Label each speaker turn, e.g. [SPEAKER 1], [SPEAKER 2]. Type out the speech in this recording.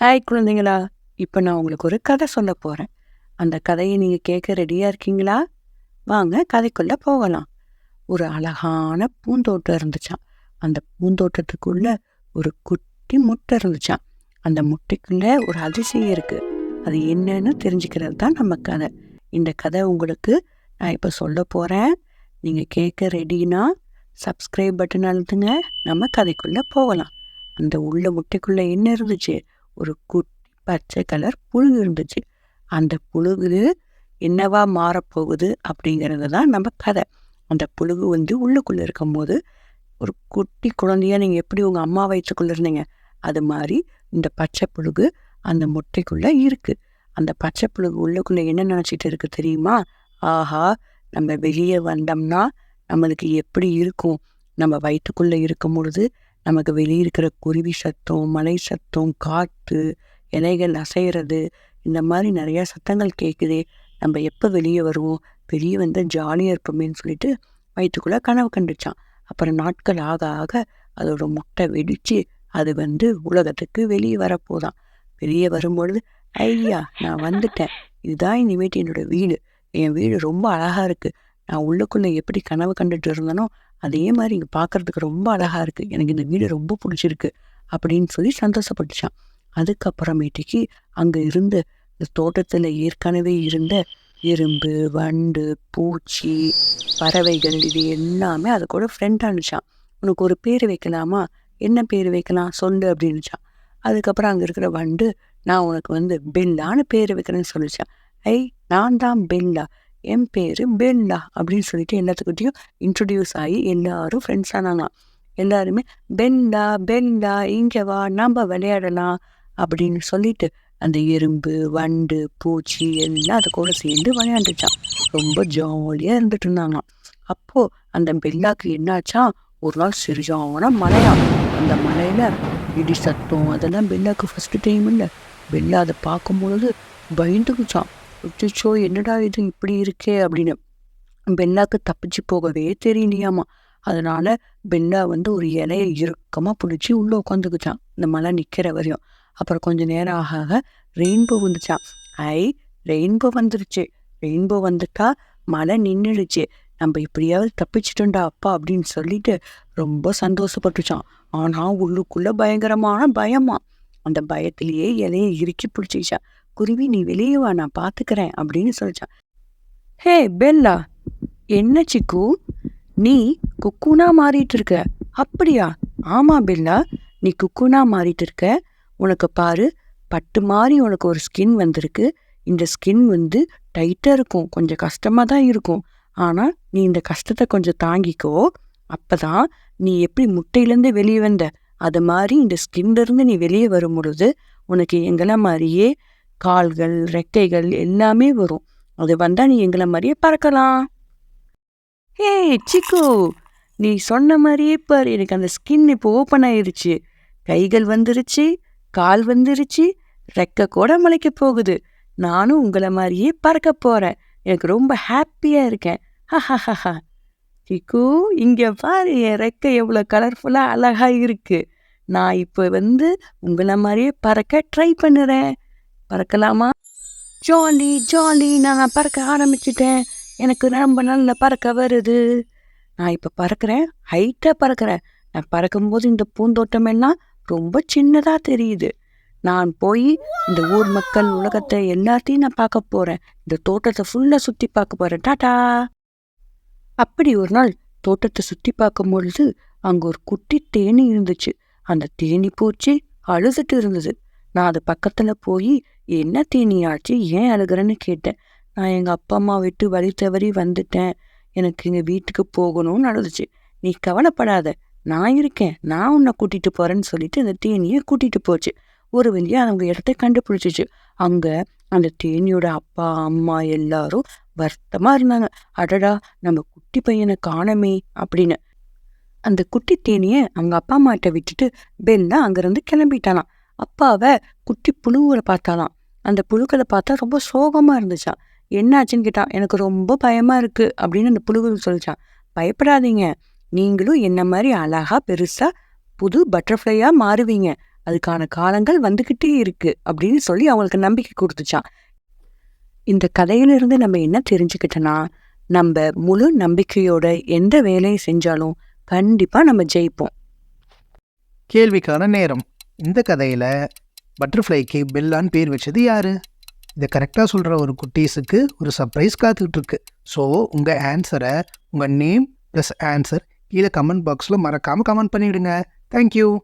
[SPEAKER 1] Hi குழந்தைங்களா! இப்போ நான் உங்களுக்கு ஒரு கதை சொல்லப் போறேன். அந்த கதையை நீங்க கேட்க ரெடியா இருக்கீங்களா? வாங்க கதைக்குள்ள போகலாம். ஒரு அழகான பூந்தோட்டம் இருந்துச்சாம். அந்த பூந்தோட்டத்துக்குள்ள ஒரு குட்டி முட்டை இருந்துச்சாம். அந்த முட்டைக்குள்ள ஒரு அதிசயம் இருக்கு. அது என்னன்னு தெரிஞ்சுக்கிறது தான் நம்ம கதை. இந்த கதை உங்களுக்கு நான் இப்போ சொல்லப் போறேன். நீங்க கேட்க ரெடினா சப்ஸ்கிரைப் பட்டன் அழுத்துங்க. நம்ம கதைக்குள்ள போகலாம். அந்த உள்ள முட்டைக்குள்ள என்ன இருந்துச்சு? ஒரு குட்டி பச்சை கலர் புழுகு இருந்துச்சு. அந்த புழுகு என்னவா மாறப்போகுது அப்படிங்கிறது தான் நம்ம கதை. அந்த புழுகு உள்ளுக்குள்ள இருக்கும்போது ஒரு குட்டி குழந்தையா நீங்க எப்படி உங்க அம்மா வயிற்றுக்குள்ள இருந்தீங்க, அது மாதிரி இந்த பச்சை புழுகு அந்த முட்டைக்குள்ள இருக்கு. அந்த பச்சை புழுகு உள்ளுக்குள்ள என்ன நினைச்சிட்டு இருக்கு தெரியுமா? ஆஹா, நம்ம வெளியே வந்தோம்னா நம்மளுக்கு எப்படி இருக்கும்? நம்ம வயிற்றுக்குள்ள இருக்கும் பொழுது நமக்கு வெளியே இருக்கிற குருவி சத்தம், மலை சத்தம், காற்று, இலைகள் அசைகிறது, இந்த மாதிரி நிறைய சத்தங்கள் கேட்குதே. நம்ம எப்போ வெளியே வருவோம்? வெளியே வந்து ஜாலியாக இருப்போமேன்னு சொல்லிட்டு வயிற்றுக்குள்ள கனவு கண்டுச்சான். அப்புறம் நாட்கள் ஆக ஆக அதோட முட்டை வெடிச்சு அது உலகத்துக்கு வெளியே வரப்போதான். வெளியே வரும்பொழுது, ஐயா நான் வந்துட்டேன், இதுதான் இனிமேட்டு என்னோட வீடு. என் வீடு ரொம்ப அழகா இருக்கு. நான் உள்ளுக்குள்ள எப்படி கனவு கண்டுட்டு இருந்தனோ அதே மாதிரி இங்கே பார்க்கறதுக்கு ரொம்ப அழகா இருக்கு. எனக்கு இந்த வீடு ரொம்ப பிடிச்சிருக்கு அப்படின்னு சொல்லி சந்தோஷப்பட்டுச்சான். அதுக்கப்புறமேட்டுக்கு அங்கே இருந்த இந்த தோட்டத்தில் ஏற்கனவே இருந்த எறும்பு, வண்டு, பூச்சி, பறவைகள் இது எல்லாமே அது கூட ஃப்ரெண்ட் ஆனிச்சான். உனக்கு ஒரு பேர் வைக்கலாமா? என்ன பேர் வைக்கலாம் சொல்லு அப்படின்னுச்சான். அதுக்கப்புறம் அங்கே இருக்கிற வண்டு, நான் உனக்கு பெல்லான்னு பேர் வைக்கிறேன்னு சொல்லிச்சான். ஐ, நான் தான் பெல்லா, என் பேரு பெல்லா அப்படின்னு சொல்லிட்டு எல்லாத்துக்கிட்டையும் இன்ட்ரடியூஸ் ஆகி எல்லாரும் ஃப்ரெண்ட்ஸ் ஆனாங்களாம். எல்லாருமே பெல்லா பெல்லா இங்கே வா நம்ம விளையாடலாம் அப்படின்னு சொல்லிட்டு அந்த எறும்பு, வண்டு, பூச்சி எல்லாம் அது கூட சேர்ந்து விளையாண்டுச்சான். ரொம்ப ஜாலியாக இருந்துட்டு இருந்தாங்களாம். அப்போ அந்த பெல்லாக்கு என்னாச்சா, ஒரு நாள் சரியான மழையா. அந்த மழையில இடி சத்தம் அதெல்லாம் பெல்லாக்கு ஃபர்ஸ்ட் டைம் இல்லை. பெல்லா அதை பார்க்கும் பொழுது பயந்துக்குச்சான். அச்சோ, என்னடா இது இப்படி இருக்கே அப்படின்னு. பெல்லாக்கு தப்பிச்சு போகவே தெரியலையாமா. அதனால பெல்லா ஒரு இலையை இறுக்கமா பிடிச்சி உள்ள உட்காந்துக்குச்சான் இந்த மழை நிக்கிற வரையும். அப்புறம் கொஞ்ச நேரம் ஆக ஆக ரெயின்போ வந்துச்சான். ஐ, ரெயின்போ வந்துருச்சு, ரெயின்போ வந்துட்டா மழை நின்றுடுச்சு, நம்ம இப்படியாவது தப்பிச்சிட்டோண்டா அப்பா அப்படின்னு சொல்லிட்டு ரொம்ப சந்தோஷப்பட்டுச்சான். ஆனா உள்ளுக்குள்ள பயங்கரமான பயமா. அந்த பயத்திலேயே இலையை இறுக்கி பிடிச்சிச்சான். குருவி, நீ வெளியே வா, நான் பாத்துக்கிறேன் அப்படின்னு சொல்லிச்சான். ஹே பெல்லா, என்ன சிக்கு, நீ குக்குனா மாறிட்டு இருக்க? அப்படியா? ஆமா பெல்லா, நீ குக்குனா மாறிட்டு இருக்க. உனக்கு பாரு, பட்டு மாதிரி உனக்கு ஒரு ஸ்கின் வந்திருக்கு. இந்த ஸ்கின் டைட்டாக இருக்கும், கொஞ்சம் கஷ்டமாக தான் இருக்கும். ஆனால் நீ இந்த கஷ்டத்தை கொஞ்சம் தாங்கிக்கோ. அப்பதான் நீ எப்படி முட்டையிலேருந்து வெளியே வந்த அது மாதிரி இந்த ஸ்கின்லேருந்து நீ வெளியே வரும் பொழுது உனக்கு எங்களை மாதிரியே கால்கள், ரெக்கைகள் எல்லாமே வரும். அது வந்தால் நீ எங்களை மாதிரியே பறக்கலாம். ஹே சிக்கு, நீ சொன்ன மாதிரியே பாரு, எனக்கு அந்த ஸ்கின் இப்போ ஓப்பன் ஆயிருச்சு. கைகள் வந்துருச்சு, கால் வந்துருச்சு, ரெக்க கூட முளைக்க போகுது. நானும் உங்களை மாதிரியே பறக்க போறேன். எனக்கு ரொம்ப ஹாப்பியா இருக்கேன். ஹஹஹஹா. சிக்கு, இங்க பாரு, என் ரெக்க எவ்வளோ கலர்ஃபுல்லா அழகா இருக்கு. நான் இப்போ உங்களை மாதிரியே பறக்க ட்ரை பண்ணுறேன். பறக்கலாமா? ஜாலி ஜாலி, நான் பறக்க ஆரம்பிச்சிட்டேன். எனக்கு ரொம்ப நல்ல பறக்க வருது. நான் இப்போ பறக்கிறேன், ஹைட்டாக பறக்கிறேன். நான் பறக்கும்போது இந்த பூந்தோட்டம் எல்லாம் ரொம்ப சின்னதாக தெரியுது. நான் போய் இந்த ஊர் மக்கள், உலகத்தை எல்லாத்தையும் நான் பார்க்க போகிறேன். இந்த தோட்டத்தை ஃபுல்லாக சுற்றி பார்க்க போகிறேன். டாடா. அப்படி ஒரு நாள் தோட்டத்தை சுற்றி பார்க்கும் பொழுது அங்கே ஒரு குட்டி தேனி இருந்துச்சு. அந்த தேனி பூச்சி அழுதுட்டு இருந்தது. நான் அது பக்கத்தில் போய், என்ன தேனியாச்சு, ஏன் அழுகிறேன்னு கேட்டேன். நான் எங்கள் அப்பா அம்மா விட்டு வழி தவறி வந்துட்டேன், எனக்கு எங்கள் வீட்டுக்கு போகணும்னு அழுதுச்சு. நீ கவலைப்படாத, நான் இருக்கேன், நான் உன்னை கூட்டிகிட்டு போகிறேன்னு சொல்லிட்டு அந்த தேனியை கூட்டிகிட்டு போச்சு. ஒரு வழியாக அவங்க இடத்த கண்டுபிடிச்சிச்சு. அங்கே அந்த தேனியோட அப்பா அம்மா எல்லாரும் வருத்தமாக இருந்தாங்க. அடடா, நம்ம குட்டி பையனை காணமே அப்படின்னு. அந்த குட்டி தேனியை அவங்க அப்பா அம்மாட்ட விட்டுட்டு பெல்லா அங்கேருந்து கிளம்பிட்டானாம். அப்பாவை குட்டி புழுவுகளை பார்த்தாலாம். அந்த புழுக்களை பார்த்தா ரொம்ப சோகமாக இருந்துச்சான். என்னாச்சுன்னு கேட்டான். எனக்கு ரொம்ப பயமாக இருக்குது அப்படின்னு அந்த புழுகள் சொல்லிச்சான். பயப்படாதீங்க, நீங்களும் என்ன மாதிரி அழகா பெருசாக புது பட்டர்ஃப்ளையாக மாறுவீங்க அதுக்கான காலங்கள் வந்துக்கிட்டே இருக்கு அப்படின்னு சொல்லி அவங்களுக்கு நம்பிக்கை கொடுத்துச்சான். இந்த கதையிலிருந்து நம்ம என்ன தெரிஞ்சுக்கிட்டோன்னா, நம்ம முழு நம்பிக்கையோட எந்த வேலையை செஞ்சாலும் கண்டிப்பா நம்ம ஜெயிப்போம்.
[SPEAKER 2] கேள்விக்கான நேரம். இந்த கதையில் பட்டர்ஃப்ளைக்கு பெல்லான்னு பேர் வச்சது யாரு? இதை கரெக்டாக சொல்கிற ஒரு குட்டீஸுக்கு ஒரு சர்ப்ரைஸ் காத்துக்கிட்டு இருக்கு. ஸோ உங்கள் ஆன்சரை, உங்கள் நேம் ப்ளஸ் ஆன்சர் கீழே கமெண்ட் பாக்ஸில் மறக்காமல் கமெண்ட் பண்ணிவிடுங்க. தேங்க்யூ.